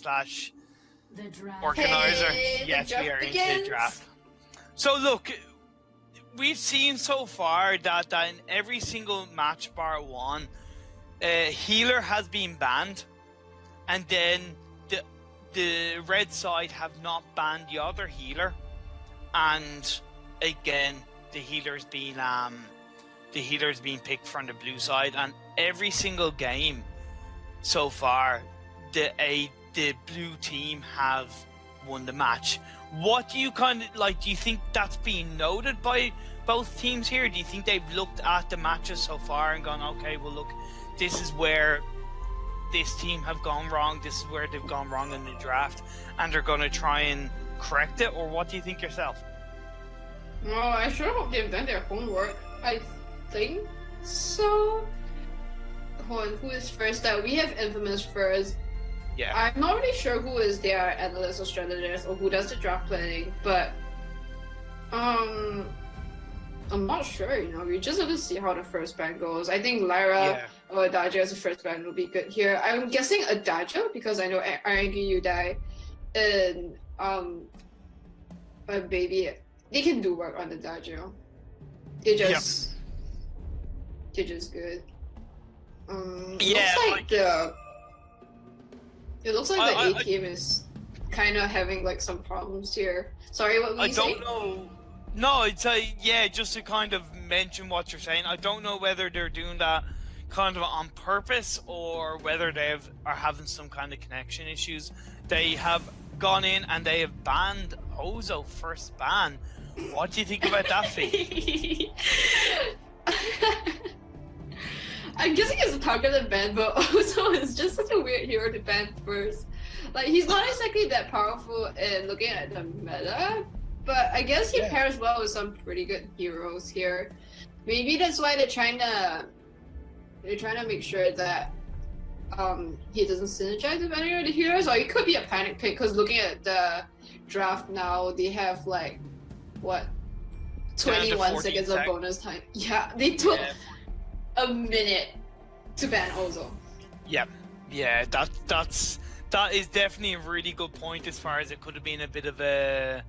slash The draft. organizer. Hey, Yes, the we are draft into the begins. draft. So look, we've seen so far that in every single match bar one, healer has been banned, and then the red side have not banned the other healer, and again the healer's been picked from the blue side, and every single game so far the blue team have won the match. What do you kind of like? Do you think that's been noted by both teams here? Do you think they've looked at the matches so far and gone, okay, well look, this is where this team have gone wrong, this is where they've gone wrong in the draft, and they're going to try and correct it? Or what do you think yourself? Well, I sure hope they've done their homework. I think so. Hold on, who is first? We have Infamous first. Yeah. I'm not really sure who is their analyst or strategist or who does the draft planning, but I'm not sure, we just have to see how the first ban goes. I think Lyra or Adagio as the first ban will be good here. I'm guessing Adagio because I know Arangi Udai and Baby, they can do work on Adagio. They're just good. It looks like the A team is kind of having like some problems here. Sorry, what were you saying? I don't know. No, it's just to kind of mention what you're saying. I don't know whether they're doing that kind of on purpose or whether they are having some kind of connection issues. They have gone in and they have banned Ozo first ban. What do you think about that, Fee? I'm guessing it's a targeted ban, but Ozo is just such a weird hero to ban first. Like, he's not exactly that powerful in looking at the meta, but I guess he pairs well with some pretty good heroes here. Maybe that's why they're trying to make sure that he doesn't synergize with any of the heroes, or it could be a panic pick, because looking at the draft now, they have like, what, 21 seconds of bonus time. Yeah, they took a minute to ban Ozo. Yep. Yeah, that is definitely a really good point, as far as it could have been a bit of a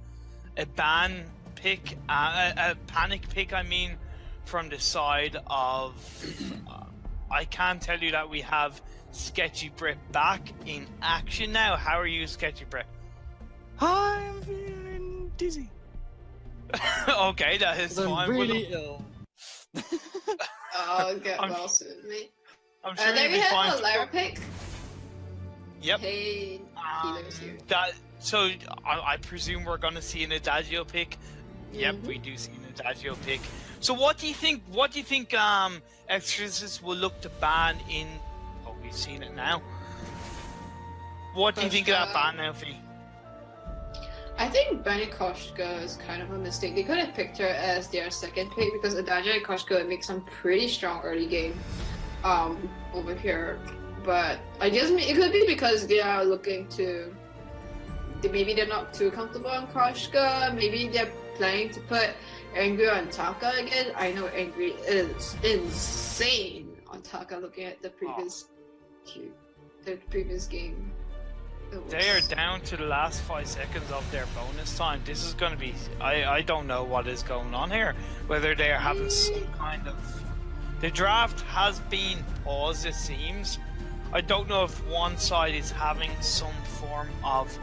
ban pick, a panic pick, I mean, from the side of I can tell you that we have Sketchy Brit back in action now. How are you, Sketchy Brit? I'm feeling dizzy. Okay, that is fine. I'm really ill. I'll get well soon, mate. I'm sure then you'll we be fine. have a Lyra pick. Yep. Hey, healers here. So I presume we're going to see an Adagio pick. Yep, we do see an Adagio pick. So what do you think? What do you think? Exorcists will look to ban in. Oh, we've seen it now. What do you think of that ban now, Fee? I think banning Koshka is kind of a mistake. They could have picked her as their second pick because Adagio and Koshka would make some pretty strong early game over here. But I guess it could be because they are looking to. Maybe they're not too comfortable on Koshka. Maybe they're planning to put Angry on Taka again. I know Angry is insane on Taka looking at the previous game. They are down to the last 5 seconds of their bonus time. This is going to be... I don't know what is going on here. Whether they are having some kind of... The draft has been paused, it seems. I don't know if one side is having some form of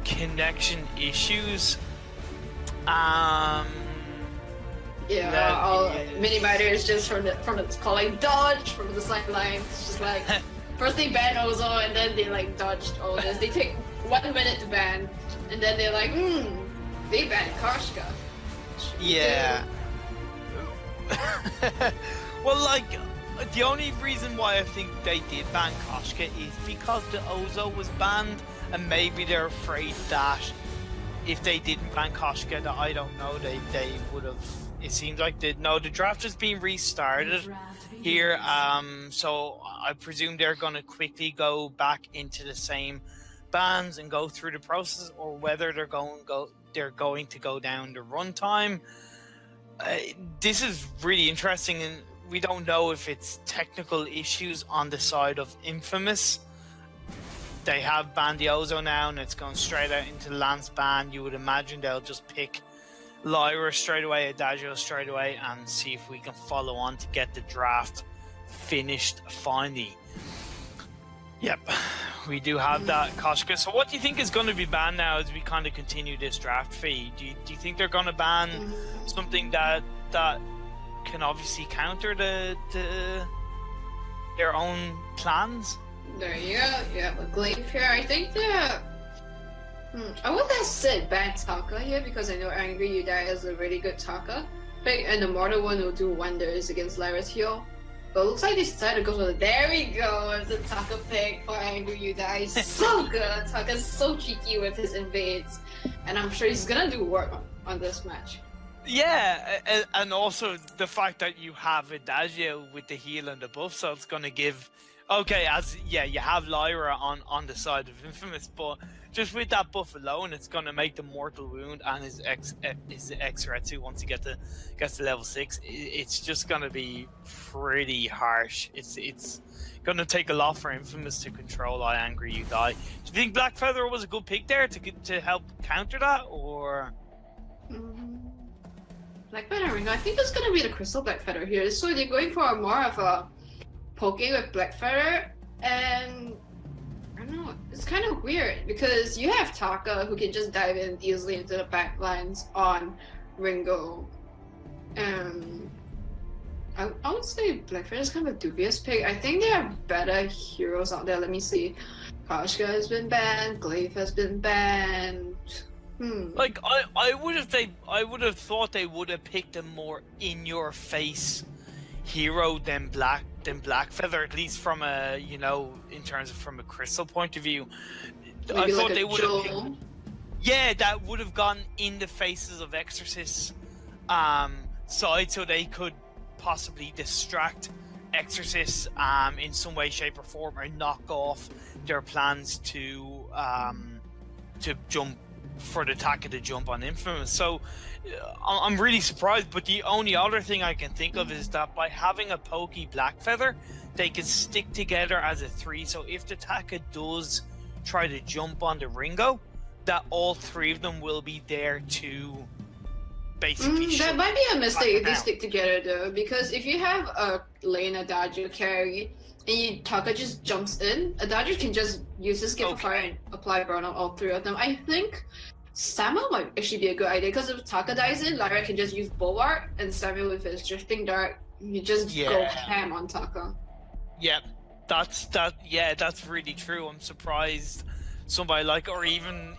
connection issues. Minimizer is just from the calling dodge from the sideline. It's just like... First they ban Ozo and then they like dodged all this. They take 1 minute to ban and then they're like, they banned Koshka. Yeah. Well, like, the only reason why I think they did ban Koshka is because the Ozo was banned, and maybe they're afraid that if they didn't ban Koshka, that I don't know, they would have. It seems like the draft has been restarted here, so I presume they're going to quickly go back into the same bans and go through the process, or whether they're going to go down the runtime. This is really interesting, and we don't know if it's technical issues on the side of Infamous they have banned the Ozo now, and it's gone straight out into the Lance ban. You would imagine they'll just pick Lyra straight away, Adagio straight away, and see if we can follow on to get the draft finished finally. Yep, we do have that, Koshka. So what do you think is going to be banned now as we kind of continue this draft fee? Do you think they're going to ban something that can obviously counter their own plans? There you go. Yeah, with Glaive here, I think that. I would have said ban Taka here because I know Angry You Die is a really good Taka pick, and the Mortal one will do wonders against Lyra's heal. But it looks like they decided to go for there we go with the Taka pick for Angry You Die. So good. Taka's so cheeky with his invades, and I'm sure he's gonna do work on this match. Yeah, and also the fact that you have Adagio with the heal and the buff, so it's gonna give. Okay, you have Lyra on the side of Infamous, but just with that buff alone, it's gonna make the mortal wound and his Exretsu once he gets to level 6. It's just gonna be pretty harsh. It's gonna take a lot for Infamous to control I Angry You Die. Do you think Black Feather was a good pick there to help counter that, or? Black Feather Ring. I think it's gonna be the Crystal Black Feather here. So they're going for more of a poking with Black Feather, and I don't know, it's kind of weird because you have Taka who can just dive in easily into the back lines on Ringo. I would say Black Feather is kind of a dubious pick. I think there are better heroes out there. Let me see. Koshka has been banned, Glaive has been banned. Like I would have thought they would have picked a more in your face hero than Black Feather, at least from a in terms of from a crystal point of view. Maybe I thought like they would have Joel. that would have gone in the faces of Exorcists side, so they could possibly distract Exorcists in some way, shape, or form, or knock off their plans to jump for the Taka to jump on Infamous. So I'm really surprised, but the only other thing I can think of is that by having a pokey Black Feather, they can stick together as a 3. So if the Taka does try to jump on the Ringo, that all 3 of them will be there to basically that might be a mistake if they down. stick together though, because if you have a lane Adagio carry and Taka just jumps in, Adagio can just use his gift of fire and apply burn on all 3 of them. I think Samuel might actually be a good idea because if Taka dies in, Lyra can just use Bulwark, and Samuel with his drifting dart, you just go ham on Taka. Yeah, that's really true. I'm surprised somebody like, or even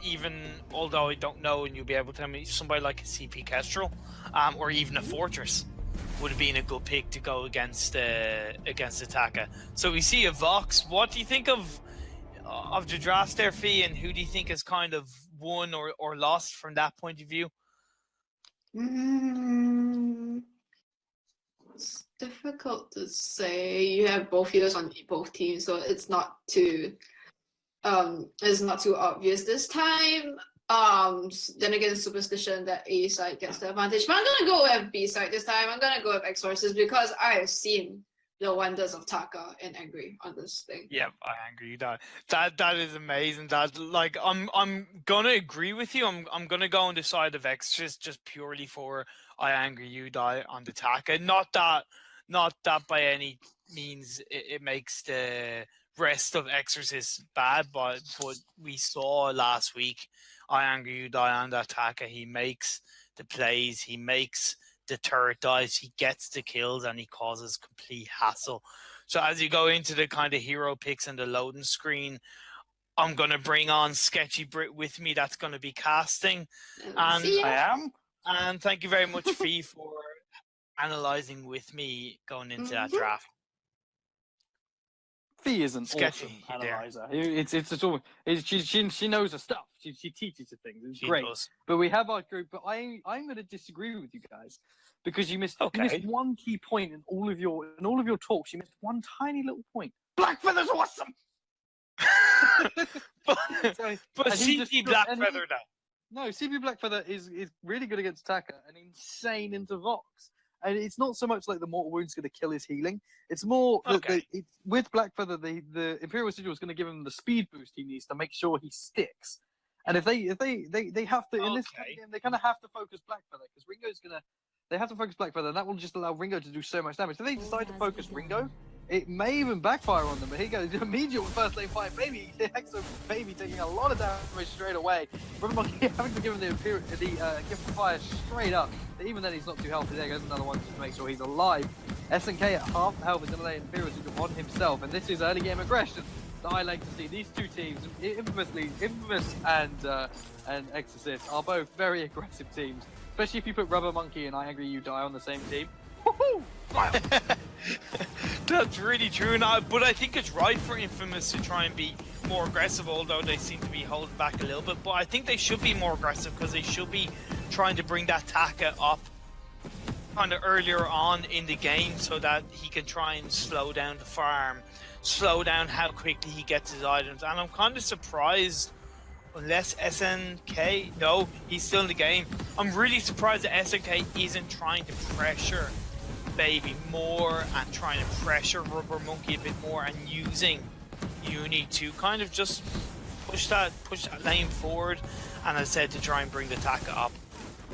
although I don't know, and you'll be able to tell me, somebody like a CP Kestrel, or even a Fortress would have been a good pick to go against Taka. So we see a Vox. What do you think of the draft there, Fee, and who do you think has kind of won or lost from that point of view? It's difficult to say. You have both healers on both teams, so it's not too obvious this time. Then again, superstition that A side gets the advantage. But I'm gonna go with B side this time. I'm gonna go with Exorcists because I have seen the wonders of Taka and Angry on this thing. Yeah, I Angry You Die. That is amazing. That, like, I'm gonna agree with you. I'm gonna go on the side of Exorcist just purely for I Angry You Die on the Taka. Not that by any means it makes the rest of Exorcist bad, but we saw last week I Angry You Die on that Taka. He makes the plays, he makes the turret dives, he gets the kills, and he causes complete hassle. So as you go into the kind of hero picks and the loading screen, I'm going to bring on Sketchy Brit with me. That's going to be casting. And I am. And thank you very much, Fee, for analysing with me going into that draft. Fee is an Sketchy awesome there. analyzer. She knows her stuff. She teaches her things. It's great. Does. But we have our group. But I'm going to disagree with you guys because you missed one key point in all of your talks. You missed one tiny little point. Black Feather's awesome. but CP Black Feather though. No, CP Black Feather is really good against Taka and insane into Vox. And it's not so much like the mortal wound's going to kill his healing. It's more with Blackfeather, the Imperial Sigil is going to give him the speed boost he needs to make sure he sticks. And if they have to in this kind of game, they kind of have to focus Blackfeather because Ringo's gonna. They have to focus Blackfeather, and that will just allow Ringo to do so much damage. If they decide to focus Ringo, it may even backfire on them. But here goes immediate first lane fight, baby. Exo baby taking a lot of damage straight away. Rubber Monkey having to give him the gift fire straight up. But even then, he's not too healthy. There goes another one just to make sure he's alive. SNK at half health is going to lay Imperial Sigil on himself, and this is early game aggression that I like to see. These two teams, Infamous and Exorcists, are both very aggressive teams. Especially if you put Rubber Monkey and I Angry You Die on the same team. Woohoo! That's really true, but I think it's right for Infamous to try and be more aggressive, although they seem to be holding back a little bit. But I think they should be more aggressive because they should be trying to bring that Taka up kind of earlier on in the game so that he can try and slow down the farm, slow down how quickly he gets his items. And I'm kind of surprised. Unless SNK, no, he's still in the game. I'm really surprised that SNK isn't trying to pressure Baby more and trying to pressure Rubber Monkey a bit more and using Uni to kind of just push that lane forward. And as I said, to try and bring the Taka up,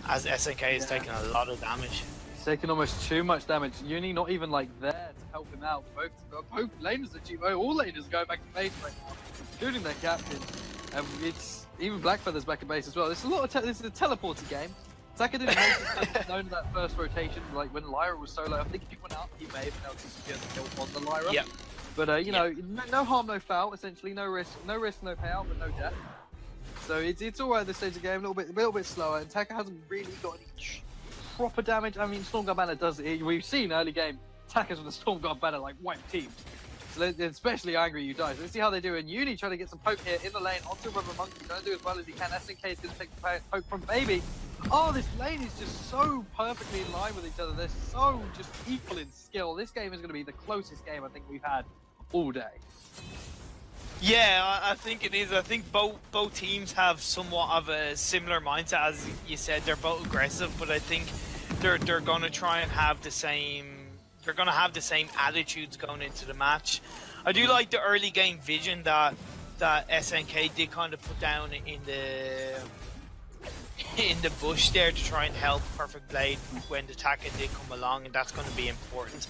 as SNK is taking a lot of damage. He's taking almost too much damage. Uni not even like there to help him out. Both laners are all laners going back to base right now, including their captain. And it's even Blackfeather's back in base as well. This is a teleporter game. Taka didn't make it known that first rotation, like when Lyra was solo. I think if he went out, he may have been able to secure the kill on the Lyra. Yep. But you know, no harm, no foul. Essentially, no risk, no payout, but no death. So it's all right at this stage of the game. A little bit slower. And Taka hasn't really got any proper damage. I mean, Stormguard Banner does it. We've seen early game Taka's with the Stormguard Banner like wipe teams. So especially Angry You Die. So let's see how they do. And Uni trying to get some poke here in the lane onto Rubber Monkey. Trying to do as well as he can. SNK is going to take the poke from Baby. Oh, this lane is just so perfectly in line with each other. They're so just equal in skill. This game is going to be the closest game I think we've had all day. Yeah, I think it is. I think both teams have somewhat of a similar mindset. As you said, they're both aggressive, but I think they're going to try and have the same. They're going to have the same attitudes going into the match. I do like the early game vision that SNK did kind of put down in the bush there to try and help Perfect Blade when the Taka did come along, and that's going to be important.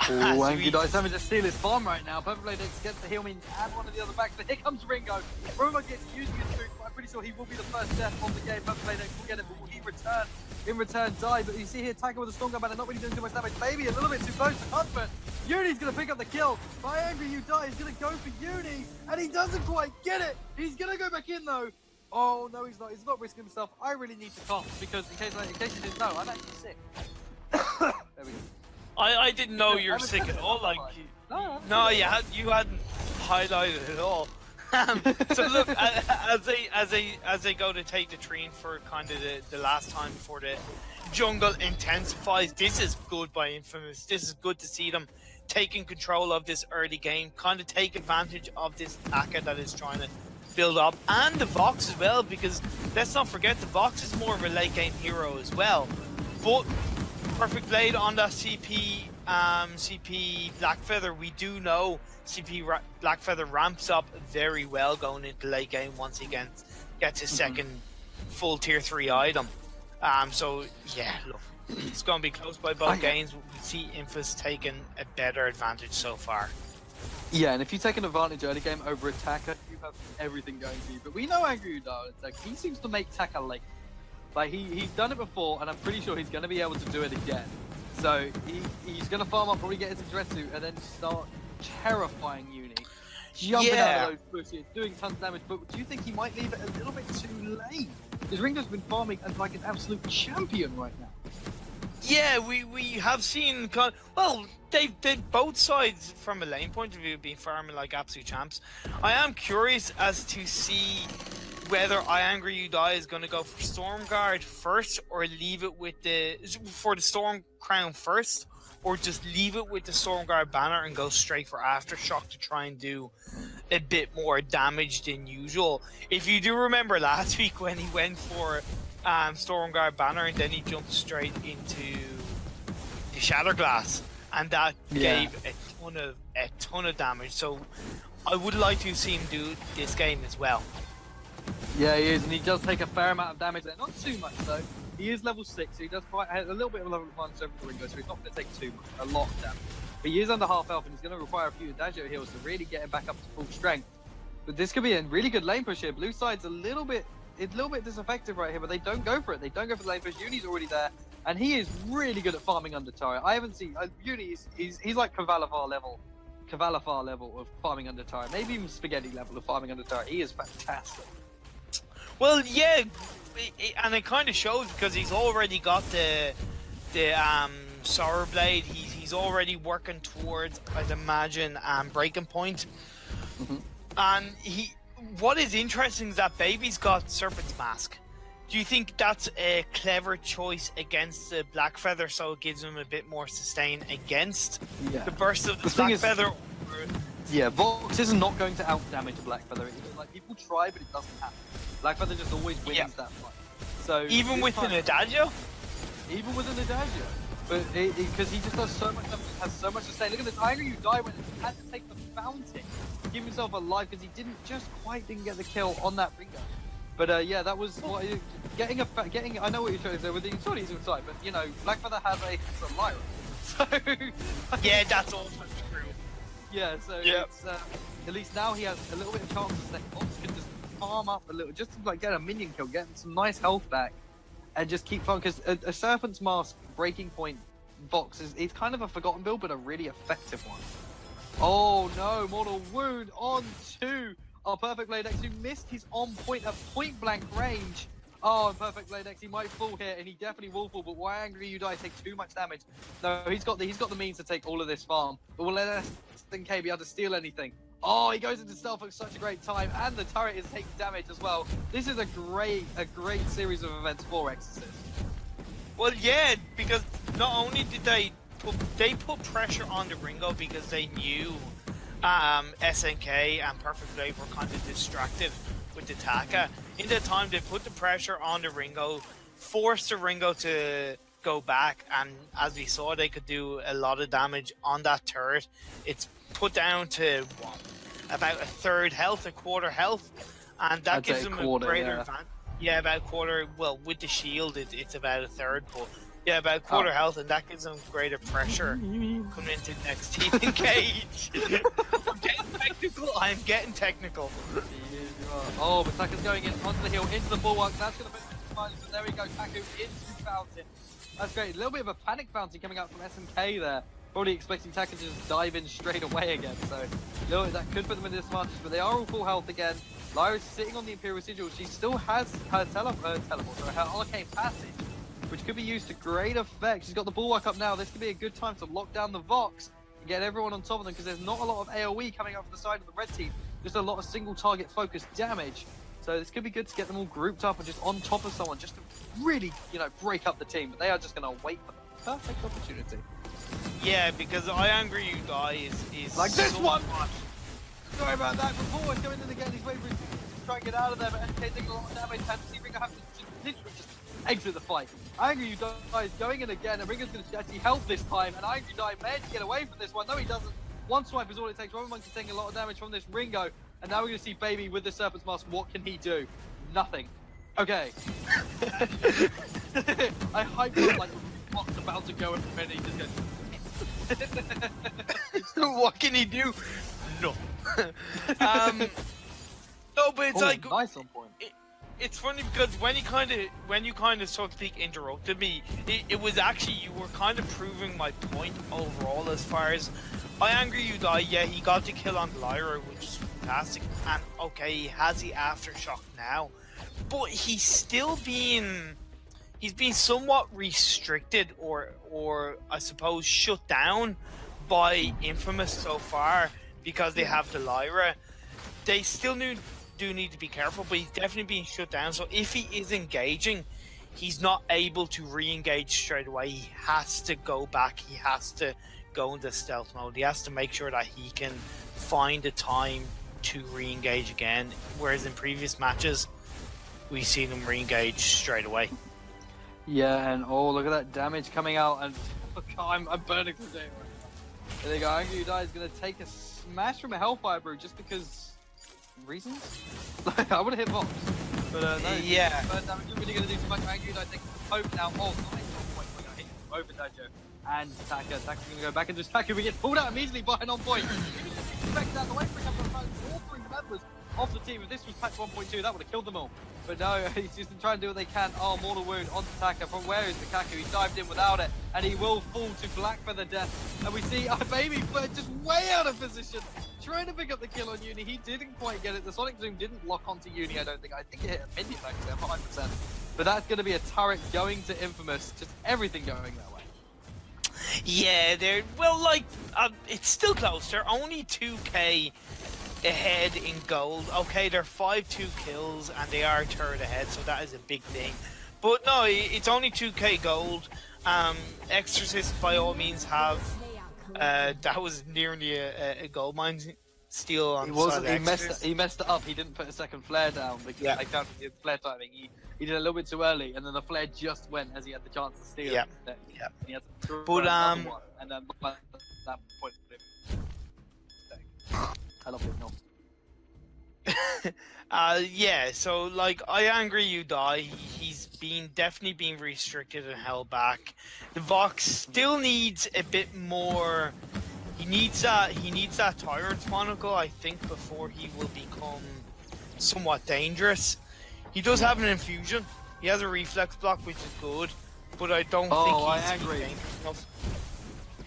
Oh, Angry Dice having to steal his farm right now. Perfect Blade gets the heal means and one of the other backs, but here comes Ringo. Ringo gets using his food, but I'm pretty sure he will be the first death of the game. Perfect Blade will get it, but will he return? In return, die, but you see here Taka with a Stormguard Banner not really doing too much damage. Baby a little bit too close to Comfort. Uni's going to pick up the kill. By Angry You Die, he's going to go for Uni, and he doesn't quite get it. He's going to go back in though. Oh no, he's not. He's not risking himself. I really need to cough because in case you didn't know, I'm actually sick. There we go. I didn't know you were sick at all. Like, no, you hadn't highlighted it at all. So look, as they go to take the train for kind of the last time before the jungle intensifies, this is good by Infamous. This is good to see them taking control of this early game, kind of take advantage of this Taka that is trying to build up, and the Vox as well, because let's not forget the Vox is more of a late game hero as well. But Perfect Blade on that CP Blackfeather, we do know CP Blackfeather ramps up very well going into late game once he gets his second full tier 3 item. So yeah, look, it's going to be close by both games. We see Infamous taking a better advantage so far. Yeah, and if you take an advantage early game over a Taka, you have everything going for you. But we know Angry You Die, he seems to make Taka late. Like he's done it before, and I'm pretty sure he's going to be able to do it again. So he's going to farm up, probably get into Dretsu, and then start terrifying Uni. Jumping out of those bushes, doing tons of damage. But do you think he might leave it a little bit too late? Because Ringo's been farming as like an absolute champion right now. Yeah, we have seen. Well, they both sides from a lane point of view been farming like absolute champs. I am curious as to see whether I Angry You Die is going to go for Stormguard first, or leave it with the Storm Crown first, or just leave it with the Stormguard banner and go straight for Aftershock to try and do a bit more damage than usual. If you do remember last week when he went for Stormguard banner, and then he jumped straight into the Shatterglass, and that gave a ton of damage. So I would like to see him do this game as well. Yeah, he is, and he does take a fair amount of damage there. Not too much though. He is level 6, so he does quite a little bit of level advantage over the Ringo, so he's not going to take too much, a lot of damage. But he is under half health, and he's going to require a few Adagio heals to really get him back up to full strength. But this could be a really good lane push here. Blue side's a little bit disaffected right here, but they don't go for it. They don't go for the lane push. Uni's already there, and he is really good at farming under turret. I haven't seen Uni. He's like Cavalifar level of farming under turret. Maybe even Spaghetti level of farming under turret. He is fantastic. Well, yeah, and it kind of shows because he's already got the Sorrow Blade. He's already working towards, I'd imagine, breaking point. And what is interesting is that Baby's got Serpent's Mask. Do you think that's a clever choice against the Black Feather, so it gives him a bit more sustain against the burst of the Black Feather? Yeah, Vox is not going to out damage Black Feather. Like, people try, but it doesn't happen. Black Feather just always wins that fight. So even with an Adagio? Even with an Adagio. But because he just does so much damage, has so much sustain. Look at this, Angry You Die when he had to take the fountain to give himself a life because he didn't get the kill on that Ringo. But yeah, that was what getting. I know what you're trying to say with the Excorcists inside, but you know, Black Feather has a Lyra. So yeah, that's also true. Yeah, so it's, at least now he has a little bit of chance to stay. Vox can just farm up a little, just to like get a minion kill, get some nice health back, and just keep fun. Because a Serpent's Mask breaking point Vox is kind of a forgotten build, but a really effective one. Oh no, Mortal Wound on to our Perfect Blade X, who missed his on point at point blank range. Oh, and Perfect Blade X, he might fall here, and he definitely will fall, but why Angry You Die take too much damage? No, he's got the means to take all of this farm, but will let SNK be able to steal anything? Oh, he goes into stealth at such a great time, and the turret is taking damage as well. This is a great series of events for Exorcists. Well, yeah, because not only did they put pressure on the Ringo because they knew SNK and Perfect Blade were kind of distracted with the Taka. In the time, they put the pressure on the Ringo, forced the Ringo to go back, and as we saw, they could do a lot of damage on that turret. It's put down to what, about a third health, a quarter health, and that gives them a greater advantage. Yeah, about a quarter. Well, with the shield, it's about a third, but yeah, about a quarter health, and that gives them greater pressure coming into the next team engage. I'm getting technical. Oh, but Taka's going in onto the hill, into the bulwark. That's going to put the finals, but there we go. Taku into Fountain. That's great. A little bit of a panic Fountain coming out from SNK there. Probably expecting Taka to just dive in straight away again. So, that could put them in a disadvantage, but they are all full health again. Lyra's sitting on the Imperial Sigil. She still has her her Arcane Passage, which could be used to great effect. She's got the Bulwark up now. This could be a good time to lock down the Vox and get everyone on top of them, because there's not a lot of AoE coming out from the side of the red team. Just a lot of single target focused damage. So this could be good to get them all grouped up and just on top of someone, just to really, break up the team. But they are just going to wait for the perfect opportunity. Yeah, because I Angry You Die is like this one. Sorry about that. Before he's going in again, he's waiting for his to try and get out of there, but SK taking a lot of damage, and Ringo have to literally just exit the fight. Angry You Die is going in again, and Ringo's going to actually help this time, and Angry You Die managed to get away from this one. No, he doesn't. One swipe is all it takes. Robin Monkey's taking a lot of damage from this Ringo, and now we're going to see Baby with the Serpent's Mask. What can he do? Nothing. Okay. I hyped up like what's about to go, and then he just goes. What can he do? No. No, but it's like nice on point. It's funny because when you kind of so to speak interrupted me, it was actually, you were kind of proving my point overall as far as I Angry You Die. Yeah, he got the kill on Lyra, which is fantastic, and okay, he has the aftershock now, but he's been somewhat restricted or I suppose shut down by Infamous so far because they have the Lyra. They still do need to be careful, but he's definitely being shut down. So if he is engaging, he's not able to re-engage straight away. He has to go back. He has to go into stealth mode. He has to make sure that he can find a time to re-engage again. Whereas in previous matches, we see them re-engage straight away. Yeah, and oh, look at that damage coming out, and I'm burning from day right now. There you go, Angry Die is going to take a smash from a Hellfire Brew just because reasons? I would have hit Vox, but no. Yeah. But damage, you're really going to do too much. Angry Die taking the poke now. Oh, nice point. We're going to hit over Dajo. And Taka. Taka's going to go back and just Taka. We get pulled out immediately by an on point. Expected out of the way for a couple of times. All three members of the team. If this was patch 1.2, that would have killed them all. But no, he's just trying to do what they can. Oh, mortal wound onto Taka. From where is the Kaku? He dived in without it, and he will fall to Blackfeather death. And we see our baby Flare just way out of position, trying to pick up the kill on Uni. He didn't quite get it. The Sonic Zoom didn't lock onto Uni, I don't think. I think it hit a minion actually, I'm not 100%. But that's going to be a turret going to Infamous. Just everything going that way. Yeah, they're well, like it's still close. They're only 2k ahead in gold. Okay, they're 5-2 kills and they are a third ahead, so that is a big thing. But no, it's only 2k gold. Exorcists by all means have. That was nearly a gold mine steal on the side of he messed it up. He didn't put a second flare down because I counted the flare timing. He did a little bit too early, and then the flare just went as he had the chance to steal. Yeah. Yeah. He had to throw But another one, and then at that point, I love it. No. Yeah, so like I angry you die. He's definitely been restricted and held back. The Vox still needs a bit more. He needs that Tyrant's Monocle, I think, before he will become somewhat dangerous. He does have an infusion. He has a reflex block, which is good, but I don't think he's dangerous enough.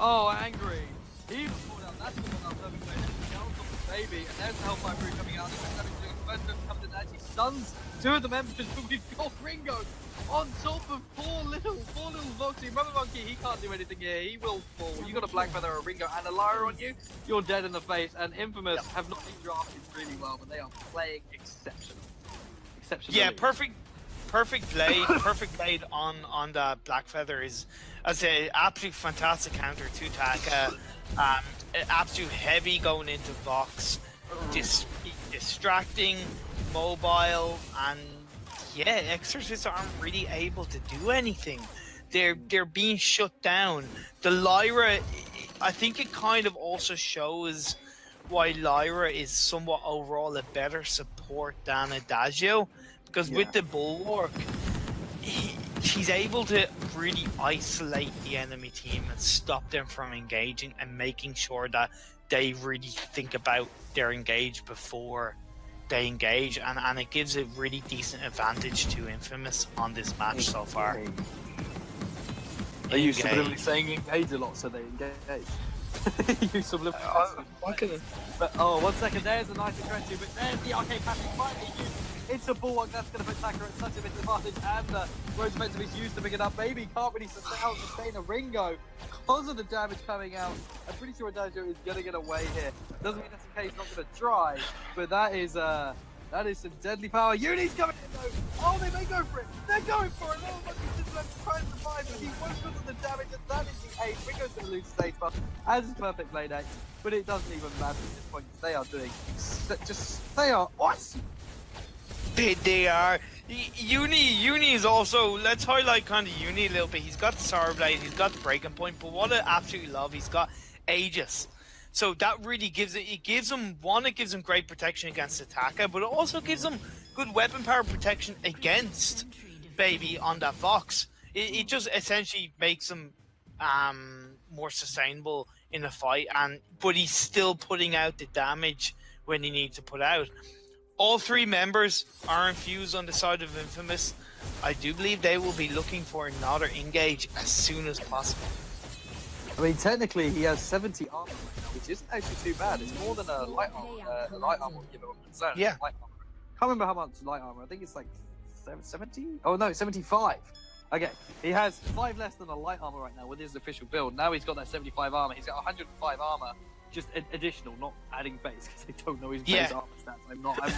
Oh, angry. He was pulled out. That's the one I'm loving. Baby, and there's the Hellfire Brew coming out. First member comes in and actually stuns two of the members, but we've got Ringo on top of poor little Voxy. Rubber Monkey, he can't do anything here. He will fall. You got a Blackfeather, a Ringo, and a Lyra on you. You're dead in the face. And Infamous have not been drafted really well, but they are playing exceptional. Yeah, perfect blade on the Blackfeather is, I say, absolute fantastic counter to Taka. Absolute heavy going into Vox, distracting, mobile, and yeah, Exorcists aren't really able to do anything. They're being shut down. The Lyra, I think it kind of also shows why Lyra is somewhat overall a better support than Adagio, because with the Bulwark, she's able to really isolate the enemy team and stop them from engaging and making sure that they really think about their engage before they engage, and it gives a really decent advantage to Infamous on this match so far. They use subliminally saying engage a lot, so they engage. Use subliminally. But oh, 1 second, there's a nice aggressive, but there's the arcade passing finally used. It's a Bulwark that's going to put Taka at such a disadvantage, and the Rose Offensive is used to pick it up. Baby can't really sustain a Ringo because of the damage coming out. I'm pretty sure Adagio is going to get away here. Doesn't mean that's the case, not going to try, but that is some deadly power. Uni's coming in though. Oh, they may go for it. They're going for it. Oh, look, he's just left trying to survive, but he won't because of the damage, and that is the ace. Ringo's going to lose stage buff, as is perfect play day, but it doesn't even matter at this point. They are doing they are awesome. They are. Uni is also, let's highlight kind of Uni a little bit. He's got the Sour Blade, he's got the Breaking Point, but what I absolutely love, he's got Aegis. So that really gives it gives him great protection against Taka, but it also gives him good weapon power protection against Baby on that Vox. It just essentially makes him more sustainable in a fight, but he's still putting out the damage when he needs to put out. All three members are infused on the side of Infamous. I do believe they will be looking for another engage as soon as possible. I mean, technically, he has 70 armor right now, which isn't actually too bad. It's more than a light armor will give him a concern. Yeah. Light armor. Can't remember how much light armor. I think it's like 70? Oh no, 75. Okay, he has 5 less than a light armor right now with his official build. Now he's got that 75 armor. He's got 105 armor. Just additional, not adding base, because they don't know his base armor stats. I'm not like,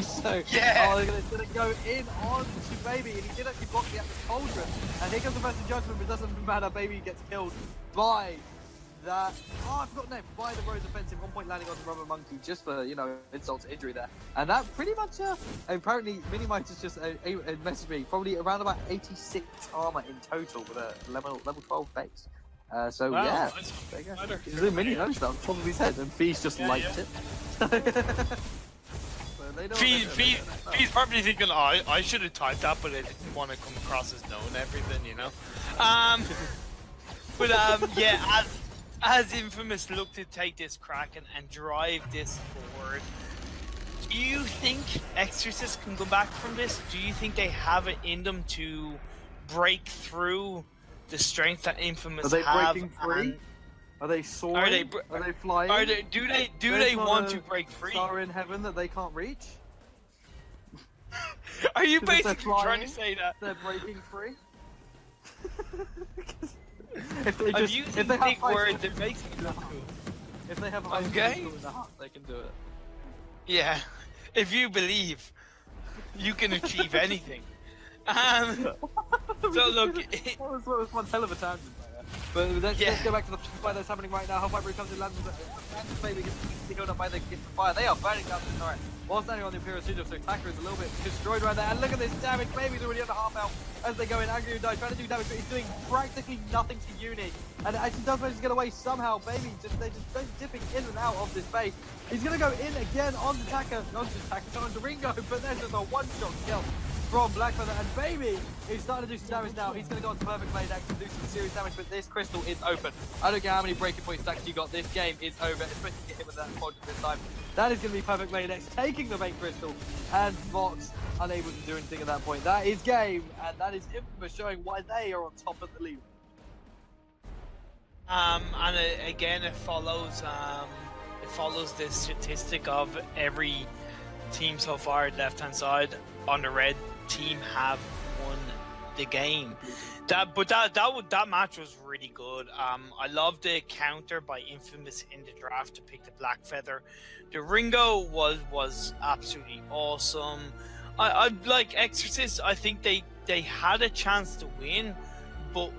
so, yeah. They're gonna go in on to Baby, and he did actually block the Atlas Cauldron. And here comes the first judgment, but it doesn't matter. Baby gets killed by that. Oh, I forgot the name. By the Rose offensive, 1 point landing on the Rubber Monkey just for, insult to injury there. And that pretty much, apparently, Minimites is just messaged me, probably around about 86 armor in total with a level 12 base. So, wow, yeah. that's There you go. better. There's a mini notice that on top of his head, and Fee's just liked it. He's probably thinking, oh, I should have typed that, but I didn't want to come across as knowing everything, But yeah, as Infamous look to take this crack and drive this forward, do you think Exorcists can go back from this? Do you think they have it in them to break through the strength that Infamous have? Are they breaking free? Are they soaring? Are they flying? Do they want to break free? Star in heaven that they can't reach? Are you basically trying to say that they're breaking free? if they have big words, it makes me look cool. If they have a high school in the heart, they can do it. Yeah, if you believe, you can achieve anything. So look, that was one hell of a tangent. But let's go back to the fire that's happening right now. Hellfire comes in, lands baby gets killed up by the fire. They are burning down the turret. While standing on the Imperial Sigil, so Attacker is a little bit destroyed right there. And look at this damage. Baby's already on the half health as they go in. Angry dies, trying to do damage, but he's doing practically nothing to Uni. And actually does manage to get away somehow. Baby, they're just dipping in and out of this base. He's going to go in again on the Attacker, on the Ringo, but there's just a one-shot kill from Blackfeather, and Baby is starting to do some damage now. He's going to go on to Perfect Blade next and do some serious damage, but this crystal is open. I don't care how many breaking point stacks you got, this game is over, especially if you get hit with that quadrant this time. That is going to be Perfect Blade next, taking the main crystal, and Vox unable to do anything at that point. That is game, and that is Infamous showing why they are on top of the league. Again, it follows this statistic of every team so far, left-hand side on the red team have won the game. That match was really good. I love the counter by Infamous in the draft to pick the Blackfeather. The Ringo was absolutely awesome. I like Exorcists. I think they had a chance to win, but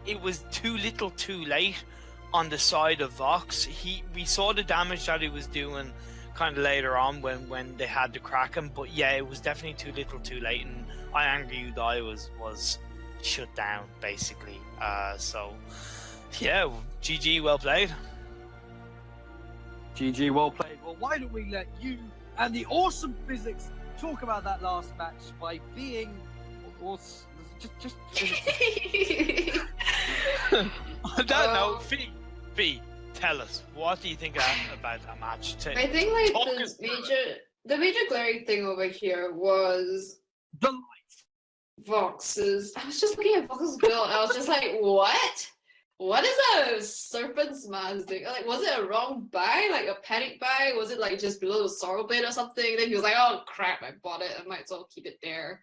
it was too little, too late on the side of Vox. We saw the damage that he was doing kind of later on when they had to crack him, but yeah, it was definitely too little too late, and I Angry You Die was shut down basically. So yeah, GG, well played. GG, well played. Well, why don't we let you and the awesome physics talk about that last match by being just on that note, Fee, tell us, what do you think about that match? I think like the major glaring thing over here was the light. Vox's. I was just looking at Vox's build and I was just like, what? What is a serpent's mask doing? Like, was it a wrong buy? Like a panic buy? Was it like just below the sorrow blade or something? Then he was like, oh crap, I bought it. I might as well keep it there.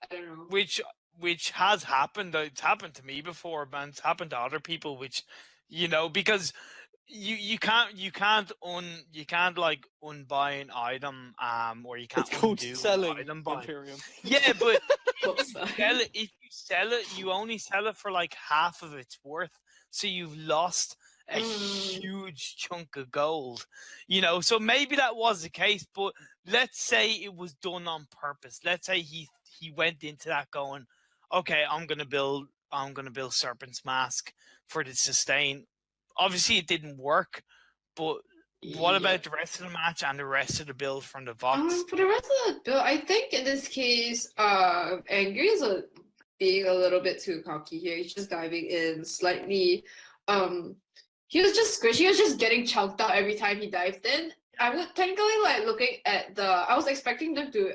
I don't know. Which has happened. It's happened to me before, man. It's happened to other people, which, because you can't like unbuy an item, or you can't it's called undo selling an item buy. Imperium. Yeah, but if you sell it, you only sell it for like half of its worth, so you've lost a huge chunk of gold. So maybe that was the case, but let's say it was done on purpose. Let's say he went into that going, okay, I'm gonna build Serpent's Mask for the sustain. Obviously, it didn't work, but what about the rest of the match and the rest of the build from the Vox? For the rest of the build, I think in this case, Angry is being a little bit too cocky here. He's just diving in slightly. He was just squishy. He was just getting chunked out every time he dived in. I would technically like looking at I was expecting them to,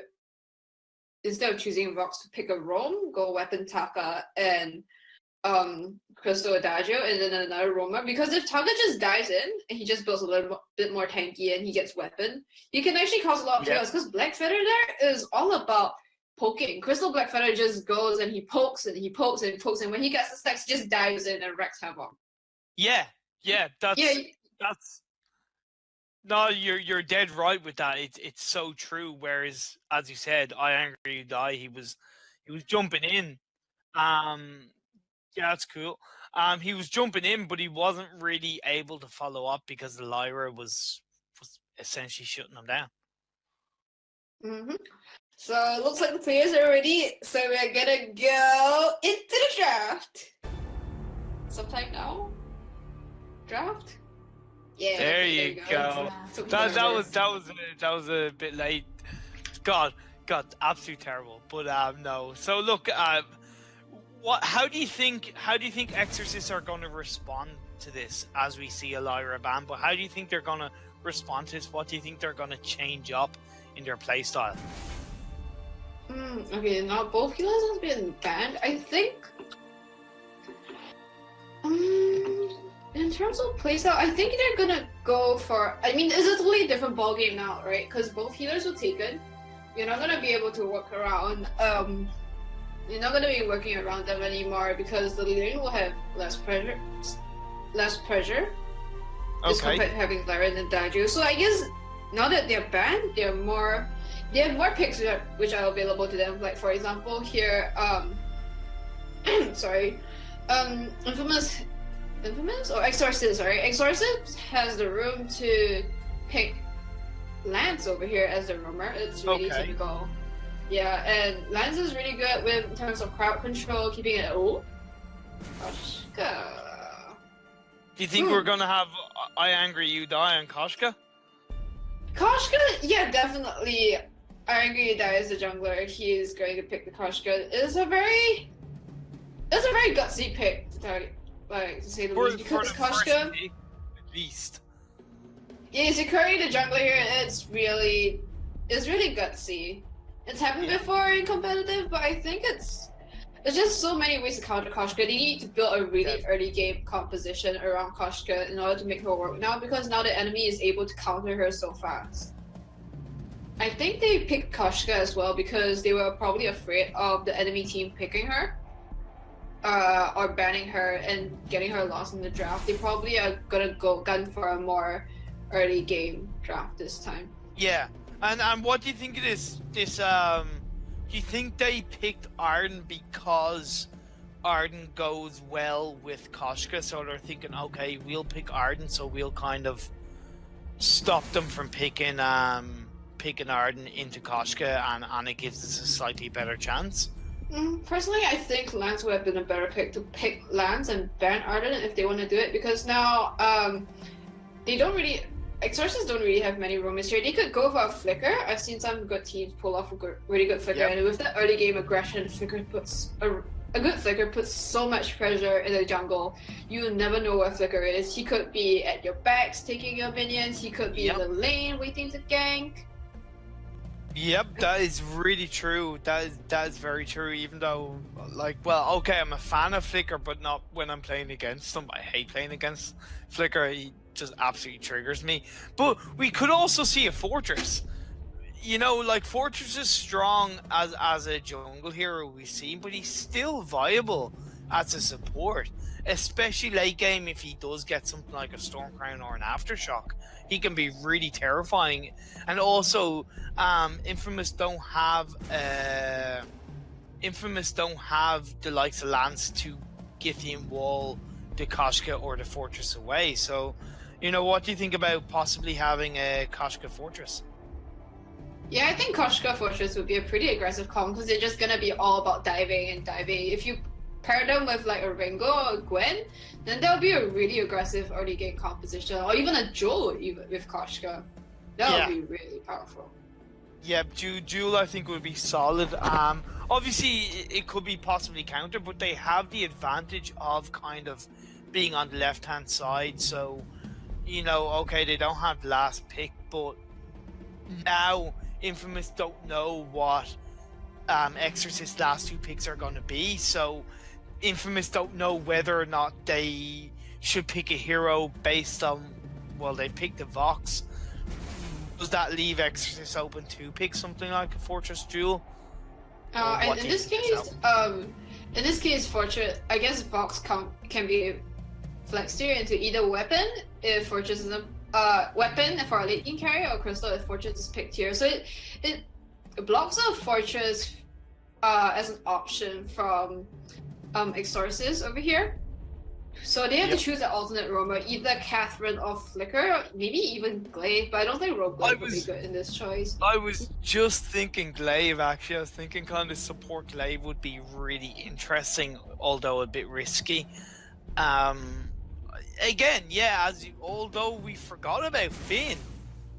instead of choosing Vox, to pick a roam, go Weapon Taka and Crystal Adagio, and then another roamer. Because if Taka just dives in and he just builds a little bit more tanky and he gets weapon, he can actually cause a lot of chaos. Because Blackfeather there is all about poking. Crystal Blackfeather just goes and he pokes and he pokes and he pokes, and when he gets the stacks, he just dives in and wrecks havoc. That's no, you're dead right with that. It's so true. Whereas, as you said, I Angry You Die, he was jumping in. Yeah, that's cool. He was jumping in, but he wasn't really able to follow up because the Lyra was essentially shutting him down. Mm-hmm. So it looks like the players are ready. So we're gonna go into the draft. Sometime now. Draft. Yeah. There okay, you go. Took That forever. was a bit late. God, absolutely terrible. But no. So look, how do you think Exorcists are going to respond to this as we see a Lyra ban? But how do you think they're going to respond to this? What do you think they're going to change up in their playstyle? Okay, now both healers have been banned. I think. In terms of playstyle, I think they're gonna go for. I mean, it's a totally different ballgame now, right? Because both healers were taken. You're not gonna be able to work around. You're not gonna be working around them anymore because the lane will have less pressure. As compared to having Laren and Daju. So I guess now that they're banned, they have more picks which are available to them. Like for example, here, sorry, Infamous or Exorcist. Sorry, Exorcist has the room to pick Lance over here as the roamer. It's really typical. Yeah, and Lance is really good with in terms of crowd control, keeping it. Oh, Koshka. Do you think we're gonna have I Angry You Die on Koshka? Koshka, yeah, definitely. I Angry You Die as a jungler. He is going to pick the Koshka. It's a very gutsy pick to say the least. Because Koshka, at least. yeah, securing the jungler here. It's really gutsy. It's happened before in competitive, but I think there's just so many ways to counter Koshka. They need to build a really early game composition around Koshka in order to make her work now, because now the enemy is able to counter her so fast. I think they picked Koshka as well because they were probably afraid of the enemy team picking her or banning her and getting her lost in the draft. They probably are gonna gun for a more early game draft this time. Yeah, and what do you think of this? Do you think they picked Arden because Arden goes well with Koshka? So they're thinking, okay, we'll pick Arden, so we'll kind of stop them from picking Arden into Koshka, and it gives us a slightly better chance. Personally, I think Lance would have been a better pick to pick Lance and ban Arden if they want to do it, because now Exorcists don't really have many roamers here. They could go for a Flicker. I've seen some good teams pull off a really good Flicker, and with that early game aggression, Flicker puts a good Flicker puts so much pressure in the jungle. You never know where Flicker is. He could be at your backs taking your minions. He could be in the lane waiting to gank. Yep, that is really true. That is very true. Even though, I'm a fan of Flicker, but not when I'm playing against him. I hate playing against Flicker. He just absolutely triggers me. But we could also see a Fortress. Fortress is strong as a jungle hero we've seen, but he's still viable as a support, especially late game. If he does get something like a Stormcrown or an Aftershock, he can be really terrifying. And also, Infamous don't have the likes of Lance to Githian wall the Koshka or the Fortress away. So, what do you think about possibly having a Koshka Fortress? Yeah, I think Koshka Fortress would be a pretty aggressive comp because they're just gonna be all about diving. If you pair them with like a Ringo or a Gwen, then that'll be a really aggressive early game composition, or even a Jewel with Koshka. That would be really powerful. Yeah, Jewel I think would be solid. Obviously it could be possibly counter, but they have the advantage of kind of being on the left hand side. So, okay, they don't have last pick, but now Infamous don't know what Exorcist last two picks are going to be. So Infamous don't know whether or not they should pick a hero based on, they picked the Vox. Does that leave Exorcist open to pick something like a Fortress Jewel? And in this case, Fortress, I guess Vox can be flexed here into either weapon if Fortress is a weapon for a late game carry, or Crystal if Fortress is picked here. So it blocks a Fortress as an option from Exorcists over here. So they have to choose an alternate roamer, either Catherine or Flicker, or maybe even Glaive, but I don't think Roguelike would be good in this choice. I was just thinking Glaive, actually. I was thinking kind of support Glaive would be really interesting, although a bit risky. Again, yeah, although we forgot about Finn.